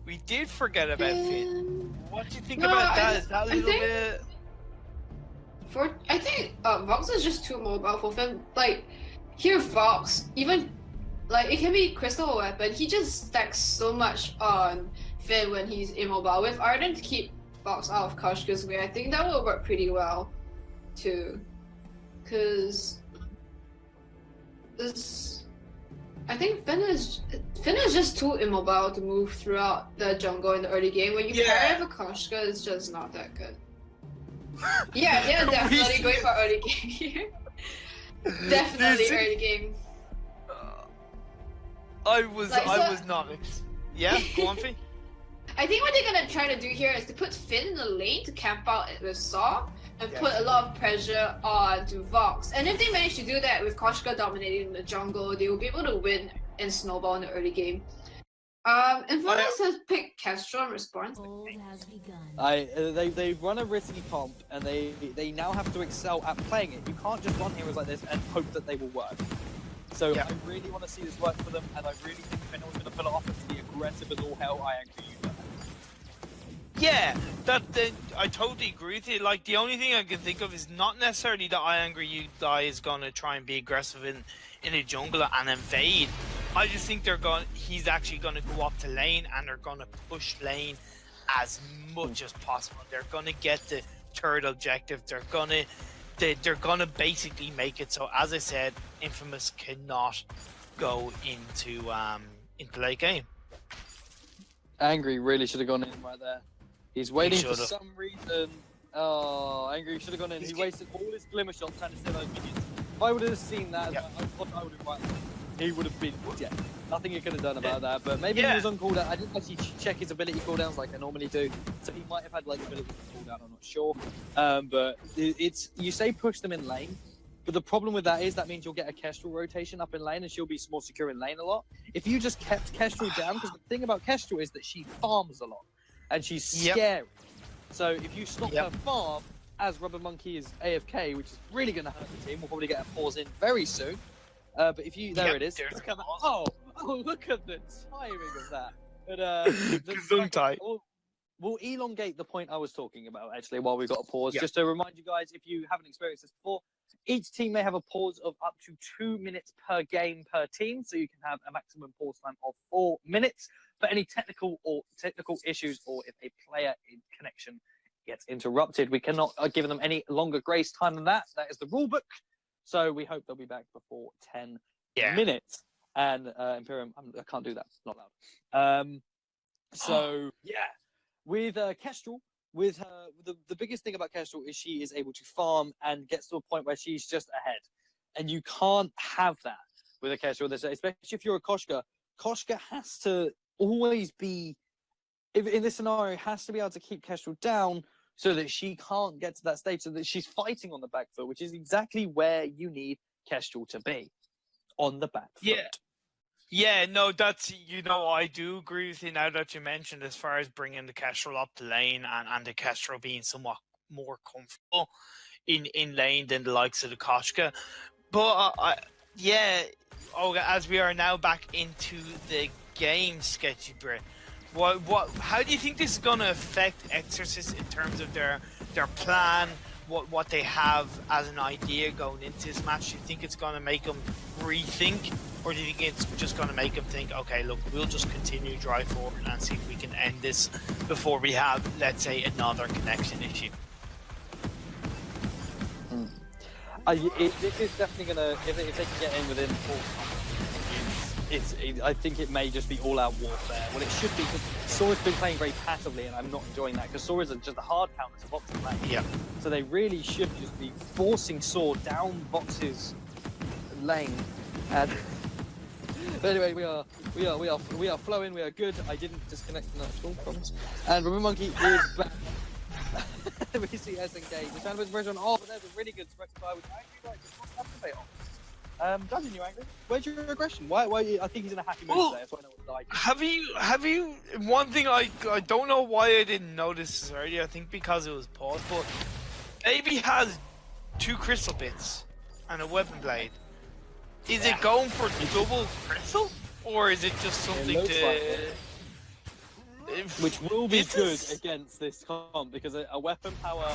We did forget about Finn. What do you think about that? Is that a little bit... I think Vox is just too mobile for Finn. Like, here Vox, even, like, it can be Crystal or Weapon, he just stacks so much on Finn when he's immobile. With Arden to keep Vox out of Koshka's way, I think that will work pretty well, too. Because... I think Finn is just too immobile to move throughout the jungle in the early game. When you pair it with Koshka, it's just not that good. Yeah, definitely going for early game here. Definitely early game. I was not. Yeah, go on, Fee. I think what they're gonna try to do here is to put Finn in the lane to camp out with Saw and put a lot of pressure onto Vox. And if they manage to do that with Koshka dominating the jungle, they will be able to win and snowball in the early game. Infamous has picked Castro in response. They run a risky comp, and they now have to excel at playing it. You can't just run heroes like this and hope that they will work. So I really want to see this work for them, and I really think Fennel's going to pull it off and be aggressive as all hell. I agree with that. Yeah, I totally agree with you. Like, the only thing I can think of is not necessarily that I Angry You Die is going to try and be aggressive in a jungle and invade. I just think he's actually going to go up to lane, and they're going to push lane as much as possible. They're going to get the third objective. They're going to basically make it so, as I said, Infamous cannot go into late game. Angry really should have gone in right there. He's waiting for some reason. Oh, Angry should have gone in. He wasted all his glimmer shots trying to steal those minions. If I would have seen that, I would have he would have been dead. Nothing he could have done about that. But maybe he was on cooldown. I didn't actually check his ability cooldowns like I normally do, so he might have had like ability cooldown. I'm not sure. But you say push them in lane. But the problem with that is that means you'll get a Kestrel rotation up in lane, and she'll be more secure in lane a lot. If you just kept Kestrel down, because the thing about Kestrel is that she farms a lot, and she's scary. So if you stop her farm, as Rubber Monkey is AFK, which is really going to hurt the team, we'll probably get a pause in very soon. But if you, there it is. Oh, look at the timing of that. But we'll elongate the point I was talking about actually while we've got a pause. Just to remind you guys, if you haven't experienced this before, each team may have a pause of up to 2 minutes per game per team, so you can have a maximum pause time of 4 minutes for any technical issues, or if a player in connection gets interrupted. We cannot give them any longer grace time than that. That is the rule book. So we hope they'll be back before 10 minutes. And Imperium, I can't do that. It's not loud. With Kestrel, with her, the biggest thing about Kestrel is she is able to farm and gets to a point where she's just ahead. And you can't have that with a Kestrel, especially if you're a Koshka. Koshka has to always be, in this scenario, has to be able to keep Kestrel down so that she can't get to that stage, so that she's fighting on the back foot, which is exactly where you need Kestrel to be, on the back foot. Yeah, no, that's, I do agree with you now that you mentioned as far as bringing the Kestrel up the lane and the Kestrel being somewhat more comfortable in lane than the likes of the Koshka. But, as we are now back into the game, Sketchy Brit, how do you think this is going to affect Exorcists in terms of their plan, what they have as an idea going into this match? Do you think it's going to make them rethink, or do you think it's just going to make them think, okay, look, we'll just continue drive forward and see if we can end this before we have, let's say, another connection issue? This is definitely going to, if they can get in within 4 I think it may just be all-out warfare. Well, it should be, because Sora's been playing very passively, and I'm not enjoying that, because Sora's just a hard counter to Vox's lane. Yeah. So they really should just be forcing Sora down Vox's lane. And but anyway, we are flowing. We are good. I didn't disconnect from that at all, promise. And Rubber Monkey is back. we see SNK. He's trying to put pressure on. Oh, but there's a really good suppressing fire, which I actually like. Just not activate on. Judging you, Angry. Where's your aggression? Why? I think he's in a happy mood today. That's why I know what to like. Have you? One thing I don't know why I didn't notice this earlier. I think because it was paused, but Baby has 2 crystal bits and a weapon blade. Is it going for double crystal, or is it just something which will be good against this comp, because a weapon power,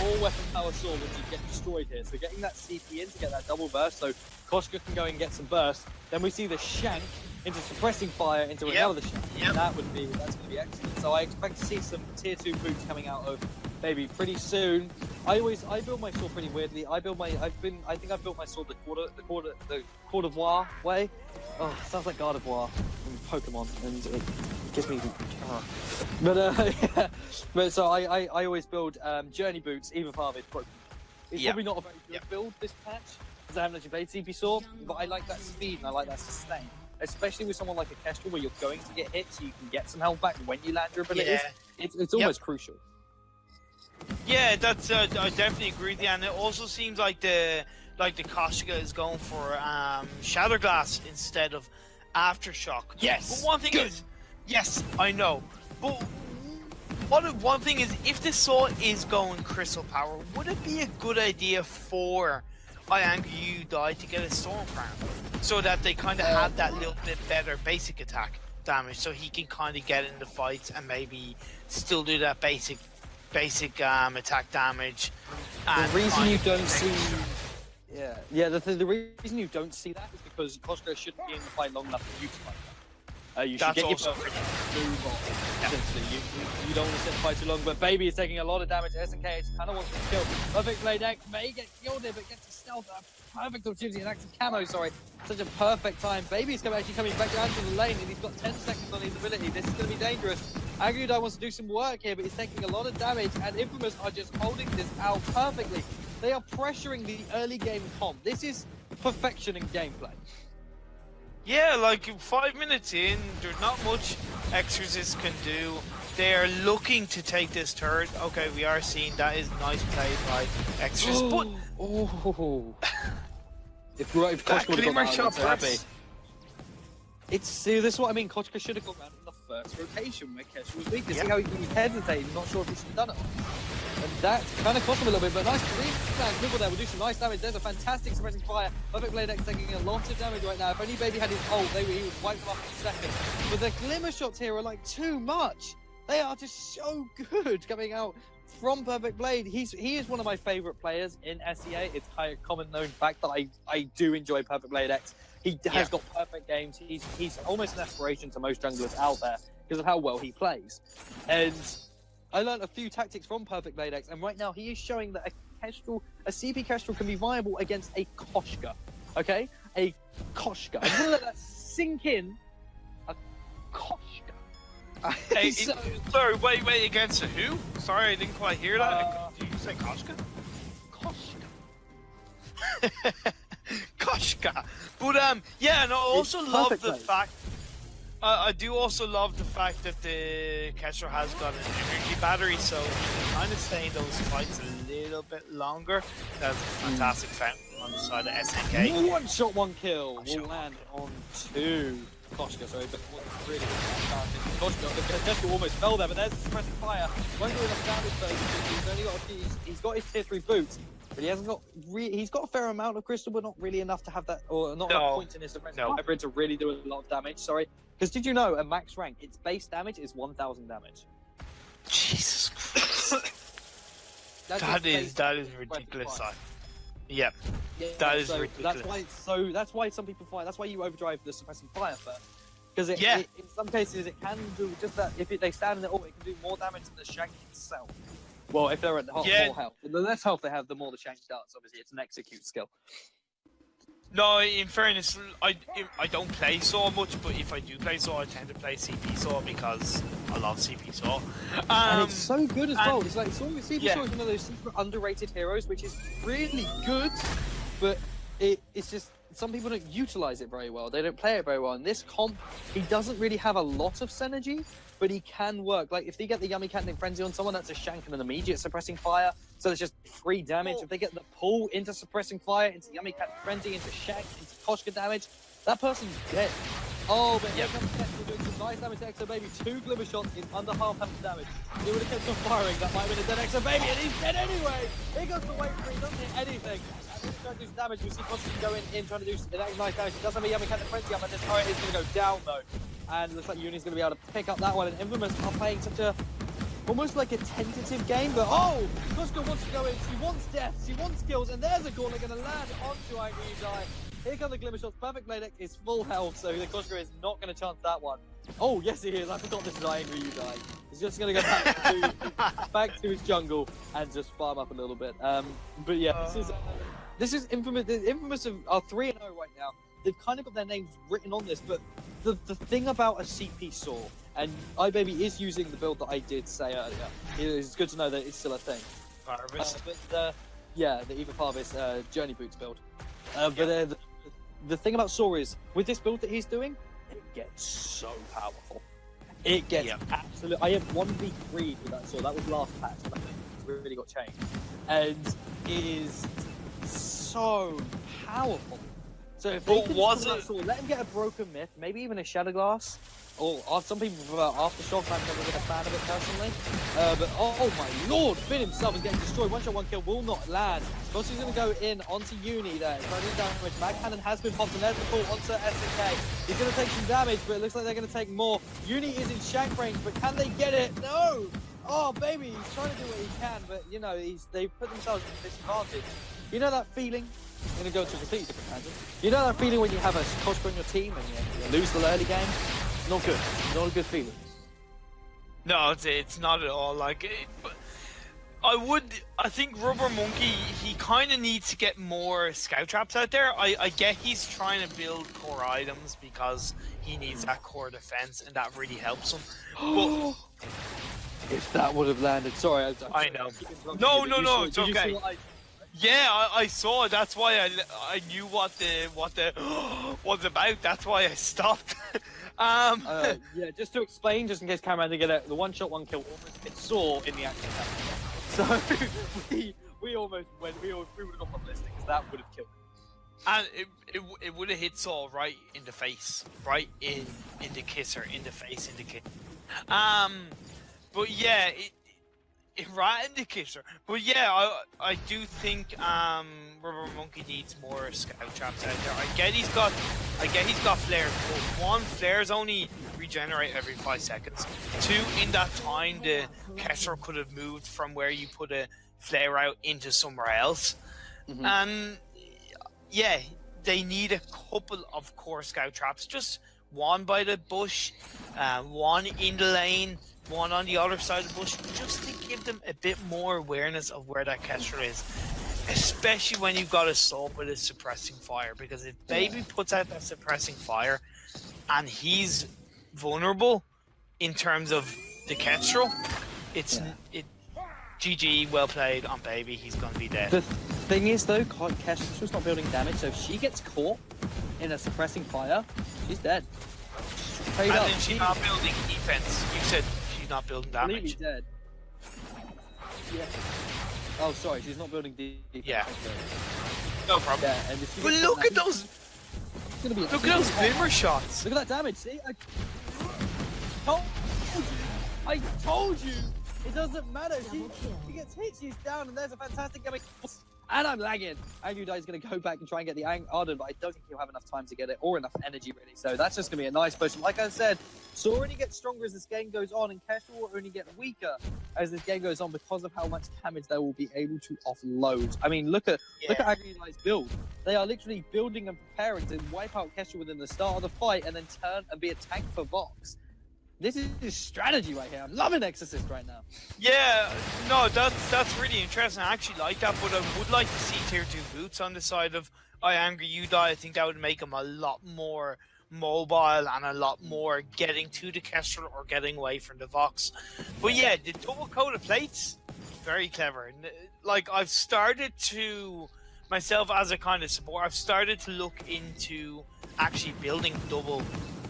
all weapon power sword would get destroyed here. So getting that CP in to get that double burst, so Koshka can go and get some burst. Then we see the shank into suppressing fire into another shank. That's going to be excellent. So I expect to see some tier 2 boots coming out of Baby pretty soon. I build my sword pretty weirdly. I think I've built my sword the Court of War way. Oh, it sounds like God of War from Pokemon, and it gives me. But so I always build journey boots. Either Harvey broken. It's probably not a very good build this patch, because I haven't actually played CP Sword, but I like that speed and I like that sustain. Especially with someone like a Kestrel, where you're going to get hit, so you can get some health back when you land your abilities. It's almost crucial. Yeah, that's I definitely agree with you, and it also seems like the Koshka is going for Shatterglass instead of Aftershock. Yes. But one thing is, yes, I know. But one thing is, if the sword is going crystal power, would it be a good idea for I Anger You Die to get a Storm Crown, so that they kind of have that little bit better basic attack damage, so he can kind of get into fights and maybe still do that basic attack damage. And the reason you don't see, the reason you don't see that is because Koshka shouldn't be in the fight long enough to utilize that. You should get yourself ready to move on. Essentially, you don't want to sit the fight too long. But Baby is taking a lot of damage. SNK kind of wants to kill. Perfect Blade X may get killed here, but gets a stealth. Perfect opportunity and active camo. Sorry, such a perfect time. Baby's actually coming back down to the lane, and he's got 10 seconds on his ability. This is going to be dangerous. Agudai wants to do some work here, but he's taking a lot of damage, and Infamous are just holding this out perfectly. They are pressuring the early game comp. This is perfection in gameplay. Yeah, like 5 minutes in, there's not much Exorcists can do. They are looking to take this turret. Okay, we are seeing that is nice play by Exorcists, but if Koshka would have got that, I'm so happy. See, this is what I mean. Koshka should have gone around in the first rotation where Kesh was weak. See how he hesitated, not sure if he should have done it. And that kind of cost him a little bit, but nice dribble there. We'll do some nice damage. There's a fantastic suppressing fire. Perfect Blade X taking a lot of damage right now. If only Baby had his ult, he would wipe them up in a second. But the glimmer shots here are like too much. They are just so good coming out from Perfect Blade. He is one of my favorite players in SEA. It's kind of common known fact that I do enjoy Perfect Blade X. He has got perfect games. He's almost an aspiration to most junglers out there because of how well he plays. And I learned a few tactics from Perfect Blade X, and right now he is showing that a CP Kestrel can be viable against a Koshka. Okay? A Koshka. I'm gonna let that sink in. A Koshka. Hey, sorry, wait, against a who? Sorry, I didn't quite hear that. Did you say Koshka? Koshka. Koshka. But yeah, and I also love the fact. I do also love the fact that the Kestrel has got an energy battery, so he can kind of stay in those fights a little bit longer. That's a fantastic fountain on the side of SNK. One shot, one kill. Will land on 2. Koshka, sorry, but really Koshka, the Kestrel almost fell there, but there's the suppressing fire. Won't do enough damage though. He's got his tier 3 boots. But he hasn't got. He's got a fair amount of crystal, but not really enough to have that, or not enough points in his suppressing hybrid to really do a lot of damage. Sorry, because did you know a max rank, its base damage is 1,000 damage. Jesus Christ! that is ridiculous. Yep. Yeah, that is ridiculous. That's why some people fight. That's why you overdrive the suppressing fire first. Because in some cases it can do just that. If they stand in the ult, it can do more damage than the shank itself. Well, if they're at the more health. The less health they have, the more the shank does. Obviously, it's an execute skill. No, in fairness, I don't play Saw much, but if I do play Saw, I tend to play CP Saw because I love CP Saw. And it's so good as well. It's like CP Saw is one of those super underrated heroes, which is really good, but it's just some people don't utilize it very well. They don't play it very well. In this comp, he doesn't really have a lot of synergy, but he can work. Like, if they get the Yummy Catnip Frenzy on someone, that's a shank and an immediate suppressing fire. So there's just 3 damage. If they get the pull into suppressing fire, into Yummy Catnip Frenzy, into shank, into Koshka damage, that person's dead. Oh, but here comes Kestrel doing some nice damage to Exo Baby. 2 Glimmer Shots in under half health damage. He would have kept on firing. That might have been a dead Exo Baby, and he's dead anyway. He goes to wait for it. He doesn't hit anything. And he's trying to do some damage. We see Koshka go in trying to do some nice damage. He doesn't have a Yummy Catnip Frenzy up, and this turret is going to go down, though. And it looks like Uni's going to be able to pick up that one. And Infamous are playing such a, almost like a tentative game. But oh, Koshka wants to go in. She wants death. She wants kills. And there's a Gauntlet going to land onto Angry You Die. Here come the Glimmer Shots. Perfect Blade Deck is full health, so the Koshka is not going to chance that one. Oh, yes, he is. I forgot this is Angry You Die. He's just going to go back to his jungle and just farm up a little bit. But yeah, this is Infamous. The Infamous are 3-0 right now. They've kind of got their names written on this, but the thing about a CP Saw, and iBaby is using the build that I did say earlier. It's good to know that it's still a thing. Harvest. The Eve of Harvest Journey Boots build. But the thing about Saw is, with this build that he's doing, it gets so powerful. It gets absolutely. I have 1v3 with that Saw. That was last patch, and I think it's really got changed. And it is so powerful. So if they can that Saw, let him get a Broken Myth, maybe even a Shadow Glass. Or some people prefer Aftershock. I'm never been a fan of it personally. But oh my lord, Finn himself is getting destroyed. 1 shot, 1 kill will not land. Gossi's going to go in onto Uni there. Trying to do damage. Mag Cannon has been popped, and there's the pull onto SNK. He's going to take some damage, but it looks like they're going to take more. Uni is in shank range, but can they get it? No! Oh baby, he's trying to do what he can, but you know, they've put themselves in a disadvantage. You know that feeling? I'm going to go to a completely different tangent. You know that feeling when you have a Koshka on your team and you lose the early game? It's not good. It's not a good feeling. No, it's not at all. Like, but I think Rubber Monkey, he kind of needs to get more scout traps out there. I get he's trying to build core items because he needs that core defense, and that really helps him. But if that would have landed, sorry, I know. No, it's okay. Yeah, I saw it. That's why I knew what the was about. That's why I stopped. Yeah, just to explain, just in case Cameron didn't get it, the 1 shot, 1 kill almost hit Saw in the action. So we almost went. We would have gone ballistic because that would have killed him. And it would have hit Saw right in the face, right in the kisser, in the face, in the kiss. But yeah, right in the kisser. But yeah, I do think Rubber Monkey needs more scout traps out there. I get he's got flares, but 1, flares only regenerate every 5 seconds. 2, in that time the Kestrel could have moved from where you put a flare out into somewhere else. And yeah, they need a couple of core scout traps. Just 1 by the bush, 1 in the lane, 1 on the other side of the bush, just to give them a bit more awareness of where that Kestrel is. Especially when you've got a sub with a suppressing fire, because if Baby puts out that suppressing fire and he's vulnerable in terms of the Kestrel, it's GG, well played on Baby, he's gonna be dead. The thing is though, Kestrel's not building damage, so if she gets caught in a suppressing fire, she's dead. And then she's not building defense. You said she's not building damage. Completely dead. Yeah. Oh, sorry, she's not building defense. Yeah. No problem. Yeah, and but look at those. Look at those Glimmer Shots. Look at that damage. See, I told you. It doesn't matter. She gets hit. She's down, and there's a fantastic damage. And I'm lagging. Angry Die's going to go back and try and get the Arden, but I don't think he'll have enough time to get it or enough energy, really. So that's just going to be a nice push. Like I said, Saw only gets stronger as this game goes on, and Kestrel will only get weaker as this game goes on because of how much damage they will be able to offload. I mean, look at Angry Die's build. They are literally building and preparing to wipe out Kestrel within the start of the fight and then turn and be a tank for Vox. This is strategy right here. I'm loving Exorcist right now. Yeah, no, that's really interesting. I actually like that, but I would like to see tier 2 boots on the side of I Angry You Die. I think that would make him a lot more mobile and a lot more getting to the Kestrel or getting away from the Vox. But yeah, the double coated plates, very clever. Like, I've started to myself as a kind of support, I've started to look into actually building double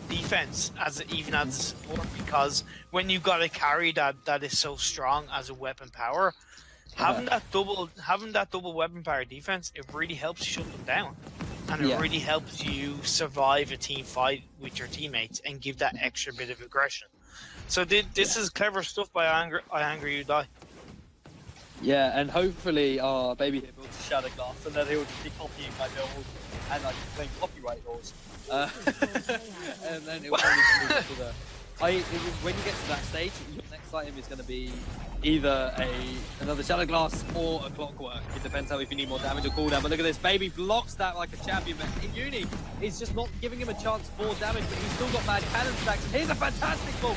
defense even as a support, because when you've got a carry that is so strong as a weapon power, having that double weapon power defense, it really helps shut them down, and it really helps you survive a team fight with your teammates and give that extra bit of aggression. So this is clever stuff by I Angry You Die. Yeah, and hopefully our baby here builds a Shadow Glass, and then he'll just be copying my build and like playing copyright laws. And then it will probably move to the. When you get to that stage, your next item is going to be either another Shadow Glass or a Clockwork. It depends how if you need more damage or cooldown. But look at this, baby blocks that like a champion. But in Uni, it's just not giving him a chance for damage, but he's still got mad cannon stacks. And here's a fantastic ball.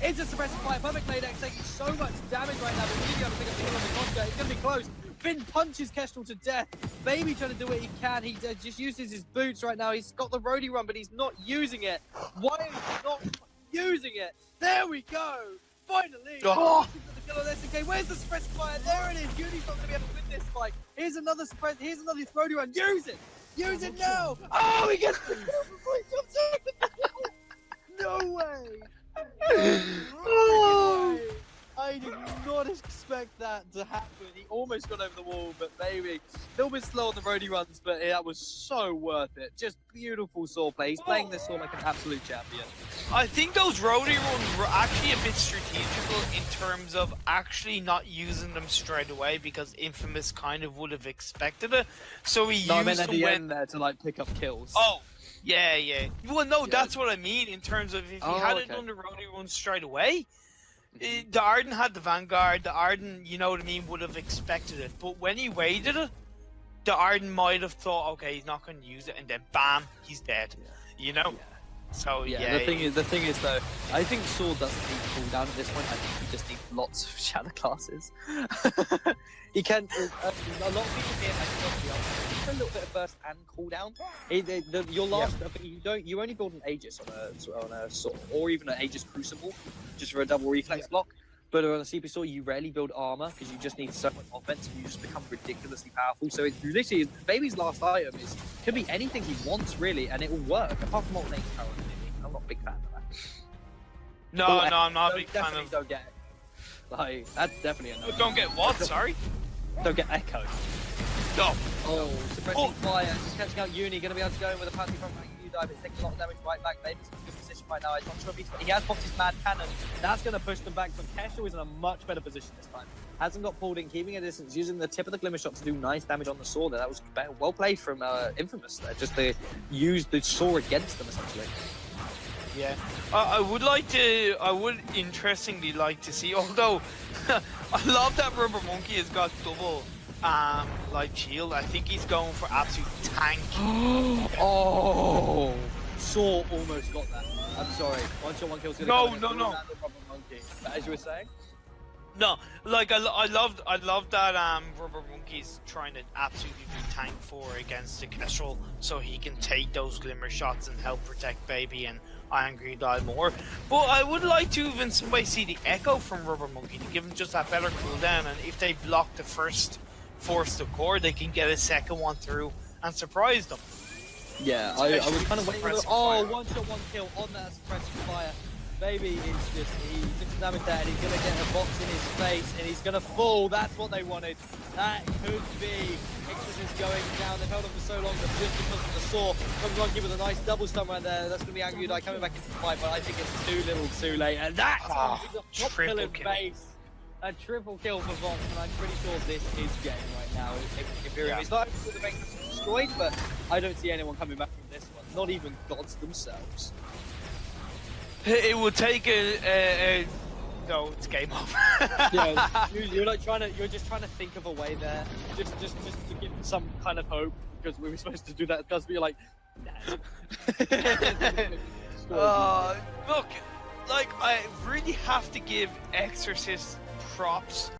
It's a suppressive fire. Perfect lane X taking so much damage right now, but really able to pick up the kill on the Conquer. It's going to be close. Finn punches Kestrel to death. Baby trying to do what he can. He just uses his boots right now. He's got the roadie run, but he's not using it. Why is he not using it? There we go. Finally. Oh. Where's the suppressive fire? There it is. Uni's not going to be able to win this fight. Here's another suppress. Here's another roadie run. Use it. Use it now. Oh, he gets the kill before he jumps over. No way. Oh, I did not expect that to happen. He almost got over the wall, but maybe a little bit slow on the roadie runs, but that was so worth it. Just beautiful sword play. He's playing this sword like an absolute champion. I think those roadie runs were actually a bit strategical in terms of actually not using them straight away, because Infamous kind of would have expected it. So he used I meant at them the end there to like pick up kills. Oh. Yeah. Well, no, that's what I mean in terms of if he hadn't done the roadie run straight away, the Arden had the Vanguard, the Arden, you know what I mean, would have expected it. But when he waited it, the Arden might have thought, okay, he's not going to use it, and then bam, he's dead. You know? Yeah. So the thing is though, I think Sword doesn't need cooldown at this point. I think he just needs lots of shadow classes. He can. A lot of people here, I think, for a little bit of burst and cooldown. Your last, you only build an Aegis on a sword, or even an Aegis Crucible, just for a double reflex block. But on a CP sword, you rarely build armor because you just need so much offense, and you just become ridiculously powerful. So it's literally Baby's last item could be anything he wants really, and it will work. Apart from alternating power, maybe. I'm not a big fan of that. No, I'm not a big fan of. Don't get it. Like that's definitely a no. Don't get what? Sorry. Don't get Echo. No. Oh, suppressing fire, just catching out Uni, gonna be able to go in with a party from you dive. It's taking a lot of damage right back. Baby's in a good position right now. I'm not sure if he has popped his mad cannon. That's gonna push them back, but Kestrel is in a much better position this time. Hasn't got pulled in, keeping a distance, using the tip of the glimmer shot to do nice damage on the sword. That was well played from Infamous there. Just to use the sword against them essentially. Yeah, I would interestingly like to see, although I love that Rubber Monkey has got double light shield. I think he's going for absolute tank. Oh, Saw almost got that. I'm sorry. One shot, one kill's gonna No. Rubber Monkey. But as you were saying? No, like I loved that Rubber Monkey's trying to absolutely be tank for against the Kestrel, so he can take those glimmer shots and help protect Baby and I Angry Die more. But I would like to in some way see the Echo from Rubber Monkey to give him just that better cooldown, and if they block the first force to core, they can get a second one through and surprise them. Yeah, I was kind of waiting for one shot, one kill on that suppressive fire. Baby is just, he took some damage there, and he's going to get a box in his face, and he's going to fall. That's what they wanted. That could be Exorcists going down. They've held on for so long, but just because of the saw, comes Monkey with a nice double stun right there. That's going to be Angry Die coming back into the fight, but I think it's too little too late. And that's a top kill in base. A triple kill for Vox, and I'm pretty sure this is game right now. Imperium is not able to make them destroyed, but I don't see anyone coming back from this one. Not even gods themselves. It would take no, it's game over. Yeah, you're just trying to think of a way there, just to give some kind of hope, because we were supposed to do that. Because we're like, nah. Look, like I really have to give Exorcist props